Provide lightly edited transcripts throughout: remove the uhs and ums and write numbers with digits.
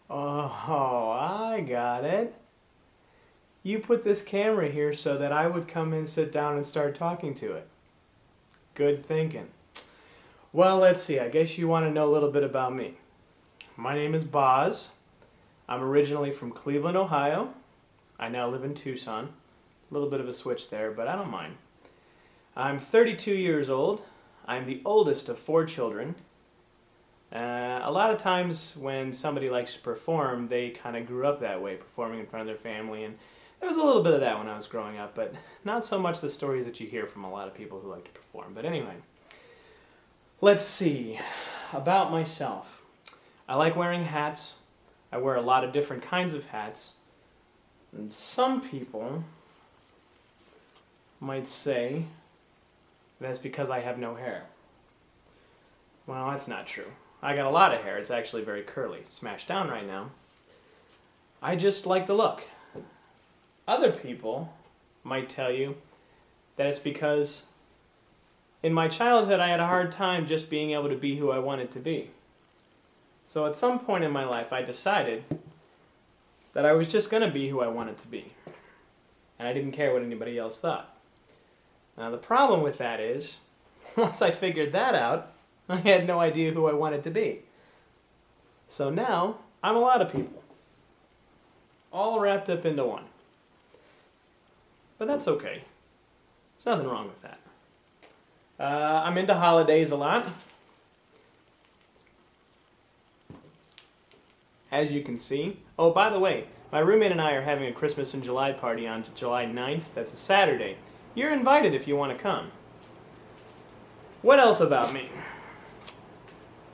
Oh, I got it. You put this camera here so that I would come and sit down and start talking to it. Good thinking. Well, let's see. I guess you want to know a little bit about me. My name is Boz. I'm originally from Cleveland, Ohio. I now live in Tucson. A little bit of a switch there, but I don't mind. I'm 32 years old. I'm the oldest of 4 children. A lot of times when somebody likes to perform, they kind of grew up that way, performing in front of their family, and there was a little bit of that when I was growing up, but not so much the stories that you hear from a lot of people who like to perform. But anyway, let's see. About myself. I like wearing hats. I wear a lot of different kinds of hats. And some people might say that's because I have no hair. Well, that's not true. I got a lot of hair. It's actually very curly. Smashed down right now. I just like the look. Other people might tell you that it's because in my childhood I had a hard time just being able to be who I wanted to be. So at some point in my life I decided that I was just going to be who I wanted to be. And I didn't care what anybody else thought. Now the problem with that is, once I figured that out, I had no idea who I wanted to be. So now, I'm a lot of people. All wrapped up into one. But that's okay. There's nothing wrong with that. I'm into holidays a lot. As you can see. Oh, by the way, my roommate and I are having a Christmas in July party on July 9th. That's a Saturday. You're invited if you want to come. What else about me?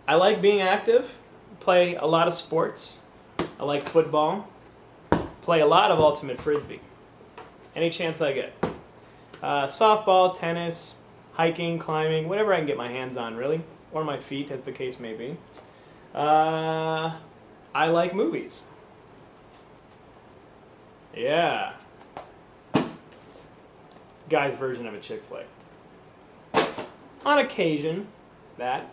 I like being active. Play a lot of sports. I like football. Play a lot of ultimate frisbee. Any chance I get. Softball, tennis, hiking, climbing, whatever I can get my hands on, really. Or my feet, as the case may be. I like movies. Yeah. Guy's version of a chick flick. On occasion, that.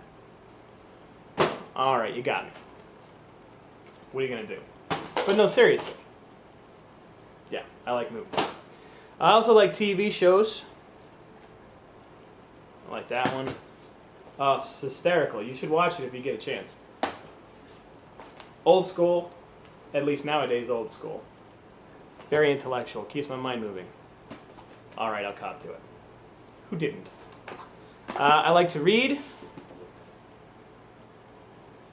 Alright, you got me. What are you going to do? But no, seriously. Yeah, I like movies. I also like TV shows. I like that one. Oh, it's hysterical. You should watch it if you get a chance. Old school, at least nowadays old school. Very intellectual, keeps my mind moving. Alright, I'll cop to it. Who didn't? I like to read.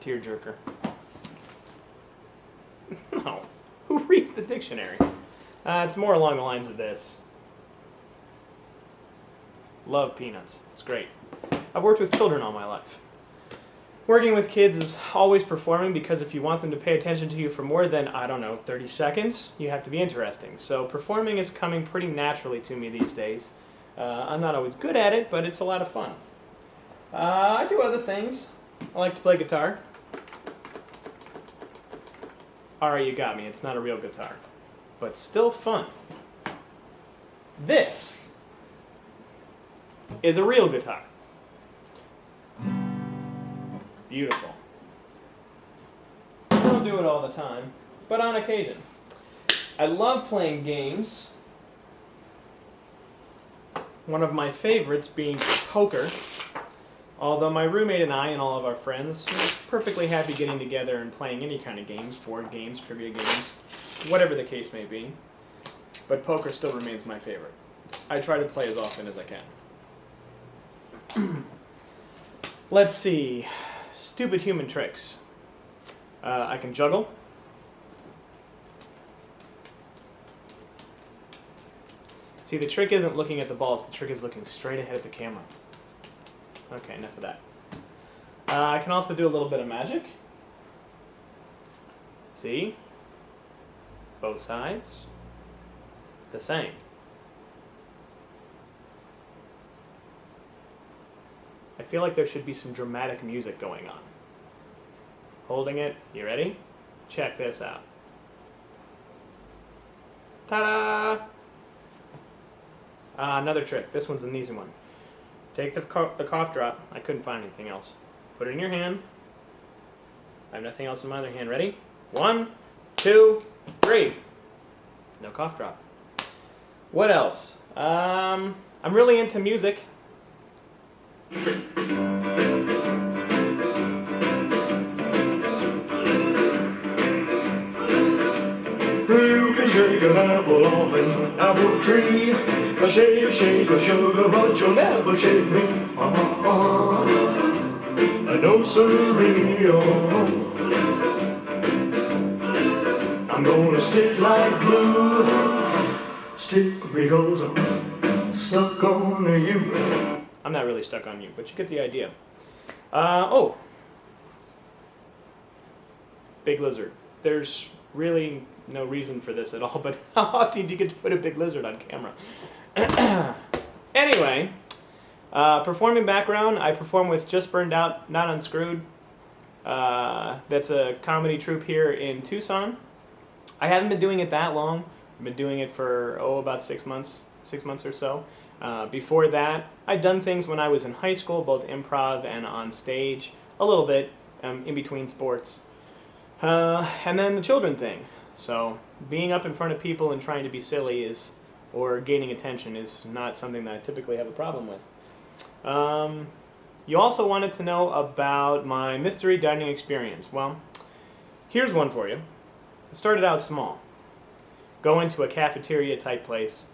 Tearjerker. No. Who reads the dictionary? It's more along the lines of this. Love Peanuts. It's great. I've worked with children all my life. Working with kids is always performing because if you want them to pay attention to you for more than, 30 seconds, you have to be interesting. So performing is coming pretty naturally to me these days. I'm not always good at it, but it's a lot of fun. I do other things. I like to play guitar. Alright, you got me. It's not a real guitar. But still fun. This is a real guitar. Beautiful. I don't do it all the time, but on occasion. I love playing games. One of my favorites being poker. Although my roommate and I and all of our friends are perfectly happy getting together and playing any kind of games, board games, trivia games, whatever the case may be. But poker still remains my favorite. I try to play as often as I can. Let's see. Stupid human tricks. I can juggle. See, the trick isn't looking at the balls. The trick is looking straight ahead at the camera. Okay, enough of that. I can also do a little bit of magic. See? Both sides. The same. I feel like there should be some dramatic music going on. Holding it. You ready? Check this out. Ta-da! Another trick. This one's an easy one. Take the cough drop. I couldn't find anything else. Put it in your hand. I have nothing else in my other hand. Ready? 1, 2, 3. No cough drop. What else? I'm really into music. You can shake an apple off an apple tree. Shake a sugar, but you'll never shake me. No siree. I'm gonna stick like glue. Stick because I'm stuck on you. I'm not really stuck on you, but you get the idea. Oh. Big lizard. There's really no reason for this at all, but how often do you get to put a big lizard on camera? Anyway, performing background, I perform with Just Burned Out, Not Unscrewed. That's a comedy troupe here in Tucson. I haven't been doing it that long. I've been doing it for, about 6 months or so. Before that, I'd done things when I was in high school, both improv and on stage, a little bit, in between sports. And then the children thing. So being up in front of people and trying to be silly or gaining attention is not something that I typically have a problem with. You also wanted to know about my mystery dining experience. Well, here's one for you. It started out small. Go into a cafeteria type place,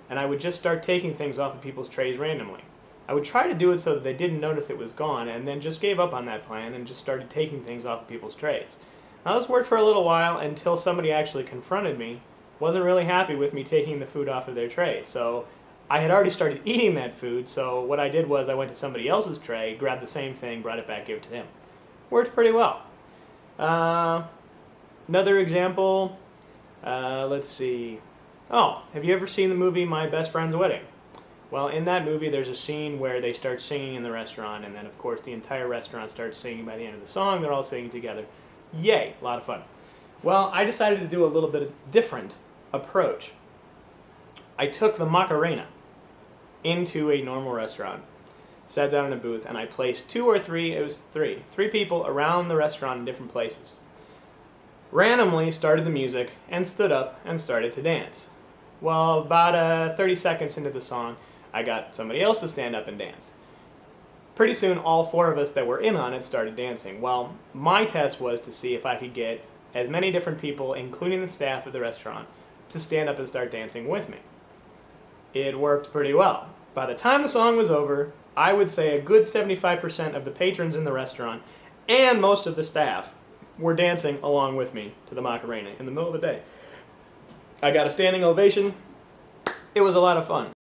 and I would just start taking things off of people's trays randomly. I would try to do it so that they didn't notice it was gone, and then just gave up on that plan and just started taking things off of people's trays. Now this worked for a little while until somebody actually confronted me, wasn't really happy with me taking the food off of their tray. So I had already started eating that food, so what I did was I went to somebody else's tray, grabbed the same thing, brought it back, gave it to him. Worked pretty well. Another example, let's see. Oh, have you ever seen the movie My Best Friend's Wedding? Well, in that movie there's a scene where they start singing in the restaurant, and then of course the entire restaurant starts singing by the end of the song. They're all singing together. Yay, a lot of fun. Well, I decided to do a little bit of different approach. I took the Macarena into a normal restaurant, sat down in a booth, and I placed three people around the restaurant in different places. Randomly started the music and stood up and started to dance. Well, about 30 seconds into the song, I got somebody else to stand up and dance. Pretty soon, all 4 of us that were in on it started dancing. Well, my test was to see if I could get as many different people, including the staff of the restaurant, to stand up and start dancing with me. It worked pretty well. By the time the song was over, I would say a good 75% of the patrons in the restaurant and most of the staff were dancing along with me to the Macarena in the middle of the day. I got a standing ovation. It was a lot of fun.